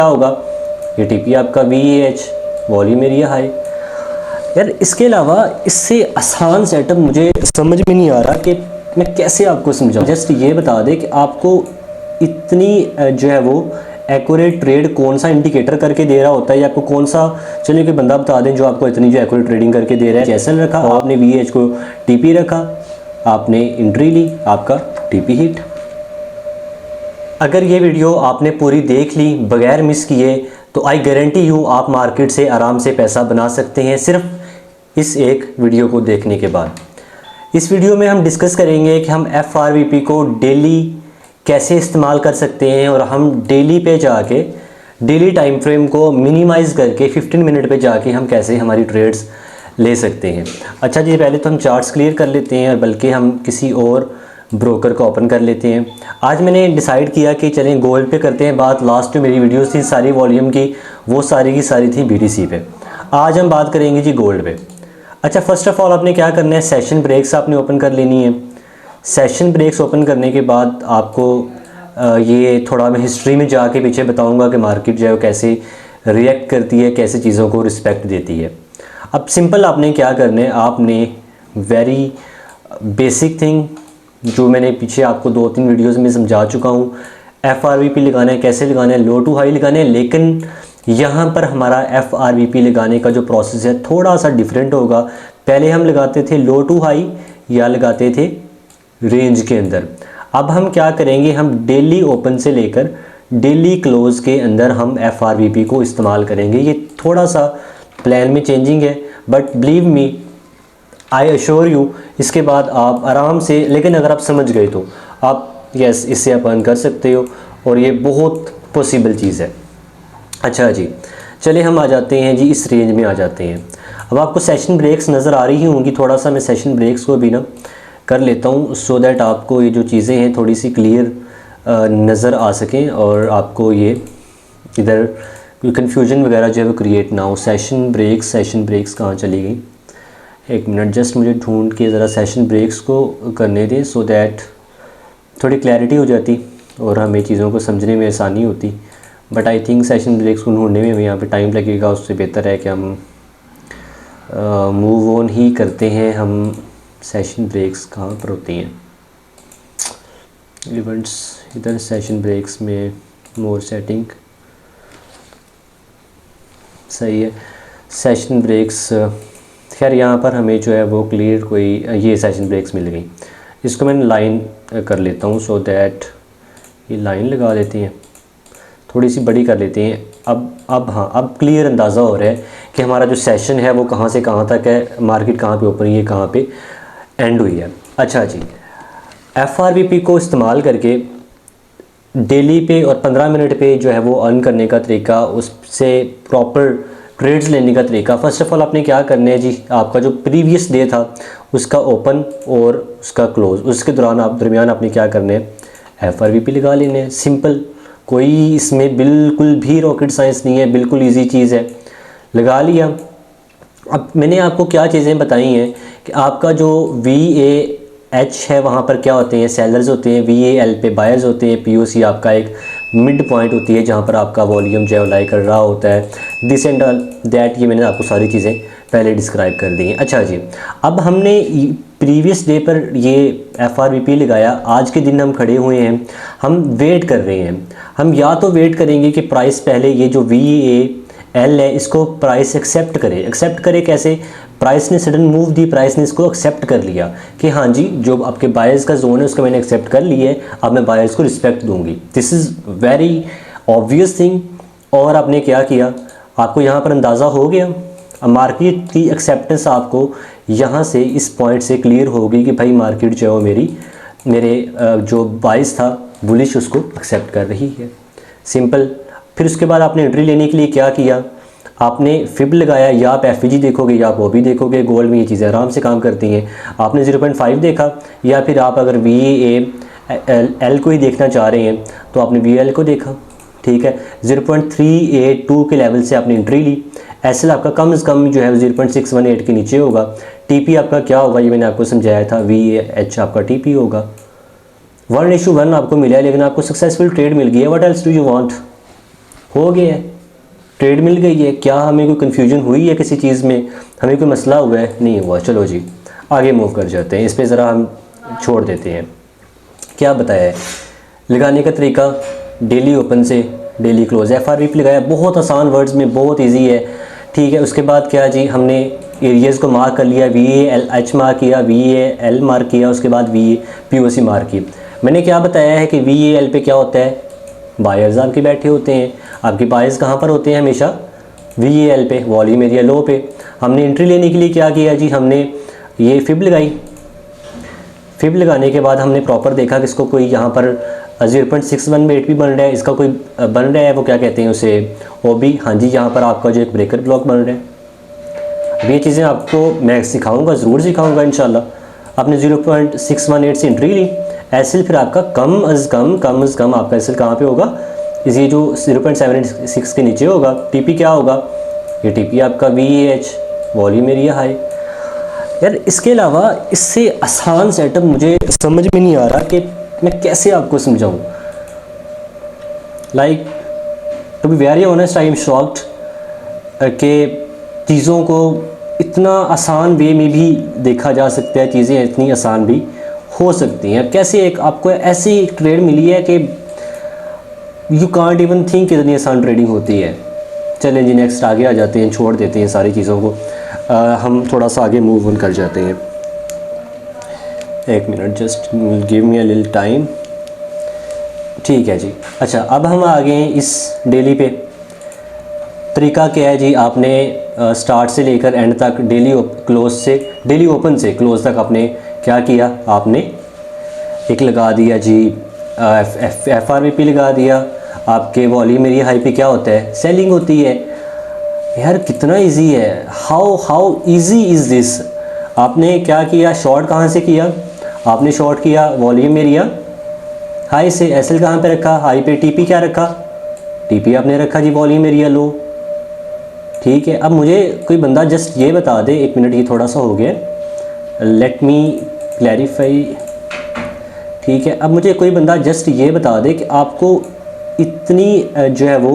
क्या होगा, ये टीपी आपका VEH, वॉल्यूम एरिया हाई। यार इसके अलावा इससे आसान सेटअप मुझे समझ में नहीं आ रहा कि मैं कैसे आपको समझाऊं। जस्ट ये बता दें कि आपको इतनी जो है वो एक्यूरेट ट्रेड कौन सा इंडिकेटर करके दे रहा होता है, या आपको कौन सा, चलिए कोई बंदा बता दें जो आपको इतनी जो एक्यूरेट ट्रेडिंग करके दे रहा है। जैसन रखा आपने VEH को TP रखा, आपने एंट्री ली, आपका TP हिट। अगर ये वीडियो आपने पूरी देख ली बगैर मिस किए तो आई गारंटी यू आप मार्केट से आराम से पैसा बना सकते हैं सिर्फ इस एक वीडियो को देखने के बाद। इस वीडियो में हम डिस्कस करेंगे कि हम FRVP को डेली कैसे इस्तेमाल कर सकते हैं, और हम डेली पे जाके डेली टाइम फ्रेम को मिनिमाइज़ करके 15 मिनट पे जाके हम कैसे हमारी ट्रेड्स ले सकते हैं। अच्छा जी, पहले तो हम चार्ट्स क्लियर कर लेते हैं, और बल्कि हम किसी और ब्रोकर को ओपन कर लेते हैं। आज मैंने डिसाइड किया कि चलें गोल्ड पे करते हैं बात। लास्ट जो मेरी वीडियोस थी सारी वॉल्यूम की, वो सारी की सारी थी BTC पे। आज हम बात करेंगे जी गोल्ड पे। अच्छा, फर्स्ट ऑफ ऑल आपने क्या करना है, सेशन ब्रेक्स आपने ओपन कर लेनी है। सेशन ब्रेक्स ओपन करने के बाद आपको ये थोड़ा मैं हिस्ट्री में जाके पीछे बताऊंगा कि मार्केट जो है कैसे रिएक्ट करती है, कैसे चीज़ों को रिस्पेक्ट देती है। अब सिंपल आपने क्या करना है, आपने वेरी बेसिक थिंग जो मैंने पीछे आपको 2-3 वीडियोस में समझा चुका हूँ, FRVP लगाना है, कैसे लगाना है, लो टू हाई लगाना है। लेकिन यहाँ पर हमारा FRVP लगाने का जो प्रोसेस है थोड़ा सा डिफरेंट होगा। पहले हम लगाते थे लो टू हाई या लगाते थे रेंज के अंदर। अब हम क्या करेंगे, हम डेली ओपन से लेकर डेली क्लोज के अंदर हम FRVP को इस्तेमाल करेंगे। ये थोड़ा सा प्लान में चेंजिंग है, but believe me I assure you इसके बाद आप आराम से, लेकिन अगर आप समझ गए तो आप यस इससे आप अर्न कर सकते हो, और ये बहुत पॉसिबल चीज़ है। अच्छा जी, चलिए हम आ जाते हैं जी, इस रेंज में आ जाते हैं। अब आपको सेशन ब्रेक्स नज़र आ रही होंगी, थोड़ा सा मैं सेशन ब्रेक्स को भी ना कर लेता हूँ सो दैट आपको ये जो चीज़ें हैं थोड़ी सी क्लियर नज़र आ सकें, और आपको ये इधर कन्फ्यूजन वगैरह जो है वो क्रिएट ना हो। सेशन ब्रेक्स कहाँ चली गई, एक मिनट जस्ट मुझे ढूंढ के ज़रा सेशन ब्रेक्स को करने दें सो दैट थोड़ी क्लैरिटी हो जाती और हमें चीज़ों को समझने में आसानी होती। But I think session breaks को ढूंढने में हमें यहाँ पे टाइम लगेगा, उससे बेहतर है कि हम मूव ऑन ही करते हैं। हम सेशन ब्रेक्स कहाँ पर होती हैं, इवेंट्स, इधर सेशन ब्रेक्स में मोर सेटिंग, सही है सेशन ब्रेक्स। खैर यहाँ पर हमें जो है वो क्लियर कोई ये सेशन ब्रेक्स मिल गई। इसको मैंने लाइन कर लेता हूँ सो दैट ये लाइन लगा लेते हैं, थोड़ी सी बड़ी कर लेते हैं। अब हाँ, अब क्लियर अंदाज़ा हो रहा है कि हमारा जो सेशन है वो कहाँ से कहाँ तक है, मार्केट कहाँ पे ओपन हुई है, कहाँ पे एंड हुई है। अच्छा जी, FRVP को इस्तेमाल करके डेली पे और 15 मिनट पे जो है वो अर्न करने का तरीका, उससे प्रॉपर ट्रेड्स लेने का तरीका। फर्स्ट ऑफ ऑल आपने क्या करना है जी, आपका जो प्रीवियस डे था उसका ओपन और उसका क्लोज, उसके दरमियान आपने क्या करना है, FRVP लगा लेने हैं। सिंपल, कोई इसमें बिल्कुल भी रॉकेट साइंस नहीं है, बिल्कुल इजी चीज़ है। लगा लिया। अब मैंने आपको क्या चीज़ें बताई हैं कि आपका जो VAH है वहाँ पर क्या होते हैं, सेलर्स होते हैं, VAL पे बायर्स होते हैं, POC आपका एक मिड पॉइंट होती है जहाँ पर आपका वॉल्यूम जो है लाई कर रहा होता है। दिस एंड ऑल दैट, ये मैंने आपको सारी चीज़ें पहले डिस्क्राइब कर दी हैं। अच्छा जी, अब हमने प्रीवियस डे पर ये FRVP लगाया, आज के दिन हम खड़े हुए हैं, हम वेट कर रहे हैं। हम या तो वेट करेंगे कि प्राइस पहले ये जो VAL है इसको प्राइस एक्सेप्ट करे कैसे, प्राइस ने सडन मूव दी, प्राइस ने इसको एक्सेप्ट कर लिया कि हाँ जी जो आपके बायर्स का जोन है उसको मैंने एक्सेप्ट कर लिया है, अब मैं बायर्स को रिस्पेक्ट दूंगी। This is very obvious thing. और आपने क्या किया, आपको यहाँ पर अंदाज़ा हो गया, मार्केट की एक्सेप्टेंस आपको यहाँ से इस पॉइंट से क्लियर होगी कि भाई मार्केट जो है मेरे जो बाइस था बुलिश उसको एक्सेप्ट कर रही है। सिंपल। फिर उसके बाद आपने एंट्री लेने के लिए क्या किया, आपने फिब लगाया, या आप FVG देखोगे या आप वो भी देखोगे, गोल्ड में ये चीज़ें आराम से काम करती हैं। आपने 0.5 देखा, या फिर आप अगर VAL को ही देखना चाह रहे हैं तो आपने VAL को देखा, ठीक है। 0.382 के लेवल से आपने एंट्री ली। SL आपका कम से कम जो है 0.618 के नीचे होगा। TP आपका क्या होगा, ये मैंने आपको समझाया था, VAH आपका TP होगा। 1:1 आपको मिला है, लेकिन आपको सक्सेसफुल ट्रेड मिल गई है। What else do you want. हो गया है, ट्रेड मिल गई है। क्या हमें कोई कन्फ्यूजन हुई है किसी चीज़ में, हमें कोई मसला हुआ है? नहीं हुआ। चलो जी आगे मूव कर जाते हैं, इस पर ज़रा हम छोड़ देते हैं। क्या बताया है लगाने का तरीका? डेली ओपन से डेली क्लोज, FRVP लगाया, बहुत आसान वर्ड्स में, बहुत इजी है। ठीक है, उसके बाद क्या जी, हमने एरियाज़ को मार्क कर लिया, VALH मार्क किया, VAL मार्क किया, उसके बाद POC मार्क की। मैंने क्या बताया है कि VAL पे क्या होता है, बायर्स आपके बैठे होते हैं। आपके बायर्स कहाँ पर होते हैं? हमेशा VAL पे, वॉल्यूम एरिया लो पे। हमने एंट्री लेने के लिए क्या किया जी, हमने ये फिब लगाई। फिब लगाने के बाद हमने प्रॉपर देखा कि इसको कोई यहाँ पर 0.618 भी बन रहा है, इसका कोई बन रहा है, वो क्या कहते हैं उसे, OB। हाँ जी, यहाँ पर आपका जो एक ब्रेकर ब्लॉक बन रहा है। अब ये चीज़ें आपको मैं सिखाऊंगा, ज़रूर सिखाऊंगा इंशाल्लाह। आपने 0.618 से एंट्री ली, एसएल फिर आपका कम अज़ कम आपका एसएल कहाँ पे होगा, ये जो 0.76 के नीचे होगा। टीपी क्या होगा, ये टीपी आपका VAH, वॉल्यूम एरिया हाई। यार इसके अलावा इससे आसान सेटअप मुझे समझ में नहीं आ रहा कि मैं कैसे आपको समझाऊं। Like to be very honest, I am shocked कि चीज़ों को इतना आसान वे में भी देखा जा सकता है, चीज़ें इतनी आसान भी हो सकती हैं। कैसे एक आपको ऐसी एक ट्रेड मिली है कि यू कांट इवन थिंक इतनी आसान ट्रेडिंग होती है। चलें जी नेक्स्ट आगे आ जाते हैं, छोड़ देते हैं सारी चीज़ों को, हम थोड़ा सा आगे मूव ऑन कर जाते हैं। एक minute, just give me a little time. ठीक है जी, अच्छा अब हम आ गए हैं इस डेली पे। तरीका क्या है जी, आपने स्टार्ट से लेकर एंड तक डेली ओपन से क्लोज तक आपने क्या किया, आपने एक लगा दिया जी FRVP लगा दिया। आपके वॉल्यूम एरिया हाई पे क्या होता है, सेलिंग होती है। यार कितना इजी है, हाउ इजी इज़ दिस। आपने क्या किया, शॉर्ट कहाँ से किया, आपने शॉर्ट किया वॉल्यूम एरिया हाई से। एसएल कहाँ पे रखा, हाई पे। टीपी क्या रखा, टीपी आपने रखा जी वॉल्यूम एरिया लो। ठीक है, अब मुझे कोई बंदा जस्ट ये बता दे, एक मिनट ये थोड़ा सा हो गया, लेट मी क्लैरिफाई। ठीक है, अब मुझे कोई बंदा जस्ट ये बता दे कि आपको इतनी जो है वो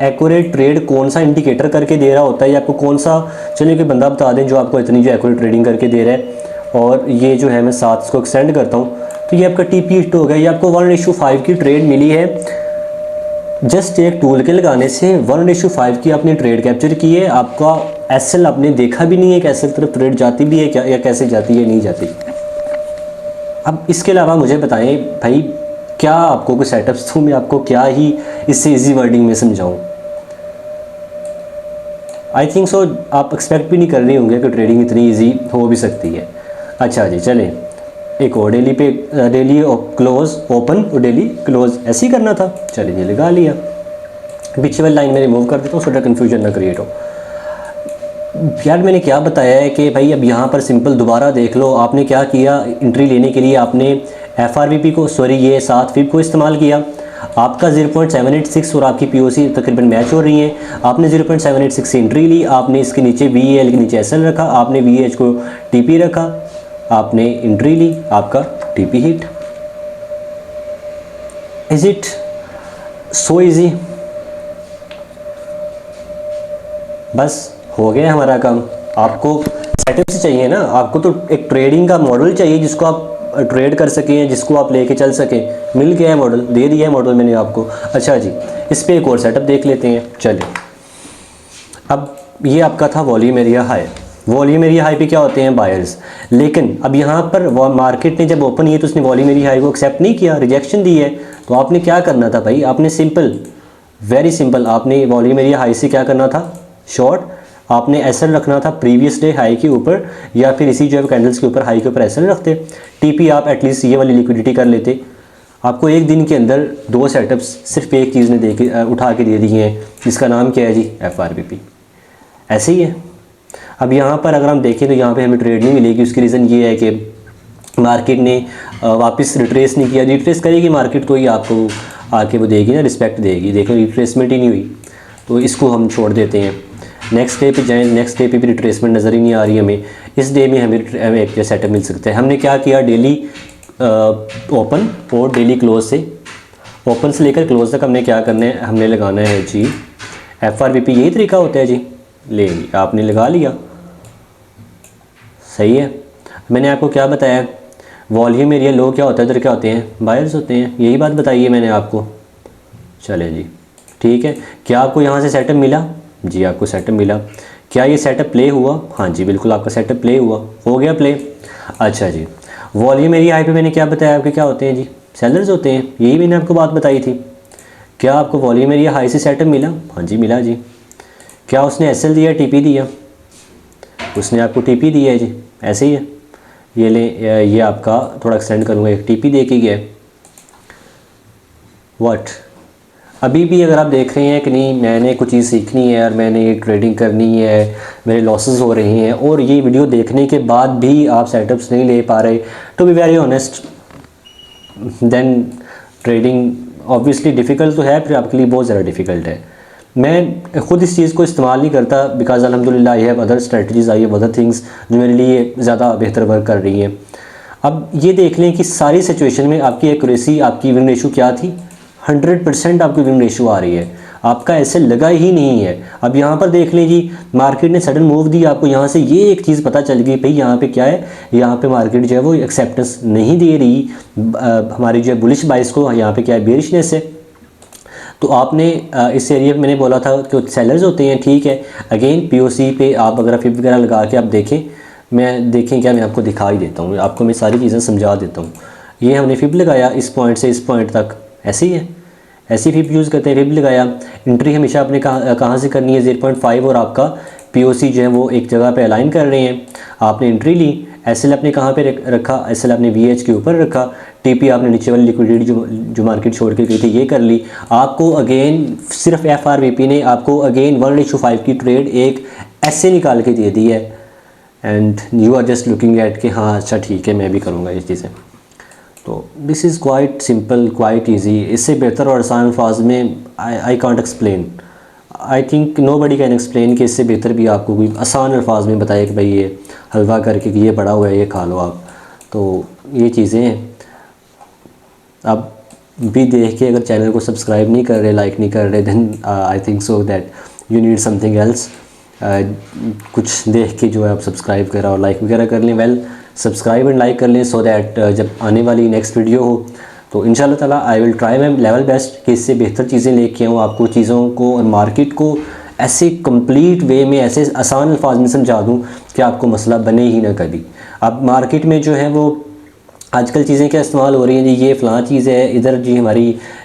एक्यूरेट ट्रेड कौन सा इंडिकेटर करके दे रहा होता है, या आपको कौन सा, चलिए कोई बंदा बता दें जो आपको इतनी जो एक्यूरेट ट्रेडिंग करके दे रहा है। और ये जो है मैं साथ इसको एक्सटेंड करता हूँ, तो ये आपका TP हिट हो गया। ये आपको 1:5 की ट्रेड मिली है, जस्ट एक टूल के लगाने से 1:5 की आपने ट्रेड कैप्चर की है। आपका एसएल आपने देखा भी नहीं है कि एसएल तरफ ट्रेड जाती भी है क्या, या कैसे जाती है, नहीं जाती। अब इसके अलावा मुझे बताएं भाई, क्या आपको कोई सेटअप्स दूँ मैं आपको, क्या ही इससे इजी वर्डिंग में समझाऊँ। आई थिंक सो आप एक्सपेक्ट भी नहीं कर रहे होंगे कि ट्रेडिंग इतनी इजी हो भी सकती है। अच्छा जी चलें, एक और डेली पे, डेली क्लोज ओपन और डेली क्लोज ऐसे ही करना था। चलिए ये लगा लिया, पीछे वाली लाइन में रिमूव कर देता हूँ, थोड़ा कन्फ्यूजन ना क्रिएट हो। यार मैंने क्या बताया है कि भाई अब यहाँ पर सिंपल दोबारा देख लो, आपने क्या किया, एंट्री लेने के लिए आपने FRVP को, सॉरी ये 7 फिब को इस्तेमाल किया। आपका 0.786 और आपकी POC तकरीबन मैच हो रही हैं। आपने 0.786 से एंट्री ली, आपने इसके नीचे VAL के नीचे SL रखा, आपने VAH को TP रखा, आपने एंट्री ली, आपका TP hit. Is it so easy? बस हो गया हमारा काम। आपको सेटअप्स चाहिए ना, आपको तो एक ट्रेडिंग का मॉडल चाहिए जिसको आप ट्रेड कर सकें, जिसको आप लेके चल सकें। मिल गया है मॉडल, दे दिया है मॉडल मैंने आपको। अच्छा जी, इस पे एक और सेटअप देख लेते हैं। चलिए, अब ये आपका था volume area high. Volume area high पे क्या होते हैं, बायर्स। लेकिन अब यहाँ पर मार्केट ने जब ओपन किया तो उसने वॉल्यूम एरिया हाई को एक्सेप्ट नहीं किया, रिजेक्शन दी है। तो आपने क्या करना था भाई, आपने सिंपल, वेरी सिंपल, आपने वॉल्यूम एरिया हाई से क्या करना था, शॉर्ट। आपने एसएल रखना था प्रीवियस डे हाई के ऊपर, या फिर इसी जो है कैंडल्स के ऊपर हाई के ऊपर एसएल रखते। टीपी आप एटलीस्ट ये वाली लिक्विडिटी कर लेते। आपको एक दिन के अंदर 2 सेटअप्स सिर्फ एक चीज़ ने उठा के दे दिए हैं, जिसका नाम क्या है जी, FRVP। ऐसे ही है। अब यहाँ पर अगर हम देखें तो यहाँ पे हमें ट्रेड नहीं मिलेगी। उसकी रीज़न ये है कि मार्केट ने वापस रिट्रेस नहीं किया। रिट्रेस करेगी मार्केट तो ही आपको आके वो देगी ना, रिस्पेक्ट देगी। देखो रिट्रेसमेंट ही नहीं हुई, तो इसको हम छोड़ देते हैं। नेक्स्ट डे पे जाएँ, नेक्स्ट डे पे भी रिट्रेसमेंट नज़र ही नहीं आ रही हमें। इस डे में हमें एक सेटअप मिल सकता है। हमने क्या किया, डेली ओपन और डेली क्लोज से ओपन से लेकर क्लोज तक हमने क्या करना है, हमने लगाना है जी FRVP। यही तरीका होता है जी, ले आपने लगा लिया, सही है। मैंने आपको क्या बताया, वॉल्यूम एरिया लो क्या होता है, इधर क्या होते हैं, बायर्स होते हैं, यही बात बताइए मैंने आपको। चले जी ठीक है। क्या आपको यहाँ से सेटअप मिला जी, आपको सेटअप मिला। क्या ये सेटअप प्ले हुआ, हाँ जी बिल्कुल आपका सेटअप प्ले हुआ, हो गया प्ले। अच्छा जी, वॉल्यूम एरिया हाई पे मैंने क्या बताया आपके, क्या होते हैं जी, सेलर्स होते हैं, यही मैंने आपको बात बताई थी। क्या आपको वॉल्यूम एरिया हाई से सेटअप मिला, हाँ जी मिला जी। क्या उसने SL दिया, TP दिया, उसने आपको TP दिया है जी, ऐसे ही है। ये ले, ये आपका थोड़ा एक्सटेंड करूँगा, एक TP दे के गया व्हाट। अभी भी अगर आप देख रहे हैं कि नहीं मैंने कुछ चीज़ सीखनी है और मैंने ये ट्रेडिंग करनी है, मेरे लॉसेस हो रहे हैं, और ये वीडियो देखने के बाद भी आप सेटअप्स नहीं ले पा रहे, to be very honest, then trading obviously difficult तो है, फिर आपके लिए बहुत ज़्यादा डिफ़िकल्ट है। मैं ख़ुद इस चीज़ को इस्तेमाल नहीं करता बिकॉज अल्हम्दुलिल्लाह I have other strategies, I have other things जो मेरे लिए ज़्यादा बेहतर वर्क कर रही हैं। अब ये देख लें कि सारी सिचुएशन में आपकी एक्यूरेसी, आपकी विन रेशो क्या थी, 100% आपकी विन रेशो आ रही है, आपका ऐसे लगा ही नहीं है। अब यहाँ पर देख लें जी, मार्केट ने सडन मूव दी आपको, यहाँ से ये एक चीज़ पता चल गई भाई यहाँ पे क्या है, यहाँ पे मार्केट जो है वो एक्सेप्टेंस नहीं दे रही हमारी जो है बुलिश बाइस को, यहाँ पे क्या है बेरिशनेस है। तो आपने इस एरिया में मैंने बोला था कि सेलर्स होते हैं, ठीक है। अगेन POC पे आप अगर फिप वगैरह लगा के आप देखें, मैं देखें क्या मैं आपको दिखा ही देता हूँ, आपको मैं सारी चीज़ें समझा देता हूँ। ये हमने फिप लगाया इस पॉइंट से इस पॉइंट तक, ऐसे ही है, ऐसी फिप यूज़ करते हैं। फिप लगाया, एंट्री हमेशा आपने कहाँ से करनी है, 0.5 और आपका POC जो है वो एक जगह पे अलाइन कर रहे हैं। आपने एंट्री ली, SL आपने कहाँ पे रखा, SL आपने VH के ऊपर रखा, TP आपने नीचे वाली लिक्विडिटी जो मार्केट छोड़ के गई थी ये कर ली। आपको अगेन सिर्फ FRVP ने आपको अगेन 1:5 की ट्रेड एक ऐसे निकाल के दे दी है, and you are just looking at कि हाँ अच्छा ठीक है मैं भी करूँगा ये चीज़ें। तो this is quite simple, quite easy. इससे बेहतर और आसान अल्फाज में I can't explain, I think nobody can explain कि इससे बेहतर भी आपको कोई आसान अल्फाज में बताए कि भाई ये हलवा करके कि ये बड़ा हुआ है ये खा लो आप। तो ये चीज़ें हैं। अब भी देख के अगर चैनल को सब्सक्राइब नहीं कर रहे, लाइक नहीं कर रहे, then I think so that you need something else. कुछ देख के जो है आप सब्सक्राइब करा और लाइक वगैरह कर लें। वेल सब्सक्राइब एंड लाइक कर लें सो दैट जब आने वाली नेक्स्ट वीडियो हो तो इंशाल्लाह ताला I will try my level best कि इससे बेहतर चीज़ें लेके आऊँ, आपको चीज़ों को और मार्केट को ऐसे कंप्लीट वे में, ऐसे आसान अल्फाज में समझा दूँ कि आपको मसला बने ही ना कभी। अब मार्केट में जो है वो आजकल चीज़ें क्या इस्तेमाल हो रही हैं जी, ये फ़लाँ चीज़ है, इधर जी हमारी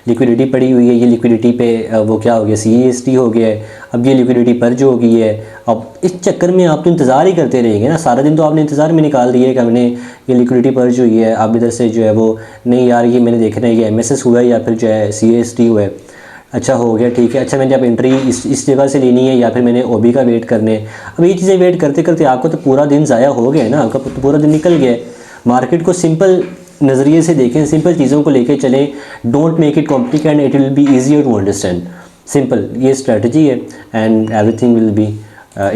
लिक्विडिटी पड़ी हुई है, ये लिक्विडिटी पे वो क्या हो गया CEST हो गया है, अब ये लिक्विडिटी पर्ज हो गई है। अब इस चक्कर में आप तो इंतज़ार ही करते रहेंगे ना, सारा दिन तो आपने इंतज़ार में निकाल दिया है कि हमने ये लिक्विडिटी पर्ज हुई है। अब इधर से जो है वो नहीं यार ये मैंने देखना है ये MSS हुआ है या फिर जो है CEST हुआ है, अच्छा हो गया ठीक है, अच्छा मैंने अब एंट्री इस जगह से लेनी है या फिर मैंने OB का वेट करने है। अब ये चीज़ें वेट करते करते आपको तो पूरा दिन ज़ाया हो गया है ना, आपका तो पूरा दिन निकल गया है। मार्केट को सिंपल नज़रिए से देखें, सिंपल चीज़ों को लेके चलें, don't make it complicated, it will be easier to understand. Simple ये स्ट्रेटजी है and everything will be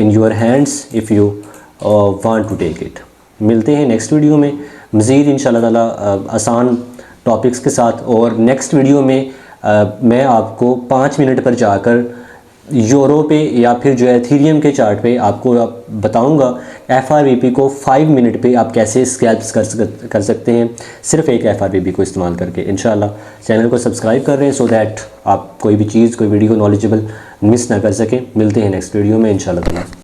in your hands if you want to take it. मिलते हैं नेक्स्ट वीडियो में मज़ीद इंशाल्लाह ताला आसान टॉपिक्स के साथ। और नेक्स्ट वीडियो में मैं आपको 5 मिनट पर जाकर यूरो पे या फिर जो है एथेरियम के चार्ट पे आपको बताऊंगा FRVP को 5 मिनट पे आप कैसे स्कैल्प्स कर सकते हैं सिर्फ एक FRVP को इस्तेमाल करके। इंशाल्लाह चैनल को सब्सक्राइब कर रहे हैं सो दैट आप कोई भी चीज़, कोई वीडियो नॉलेजेबल मिस ना कर सकें। मिलते हैं नेक्स्ट वीडियो में इंशाल्लाह ताला।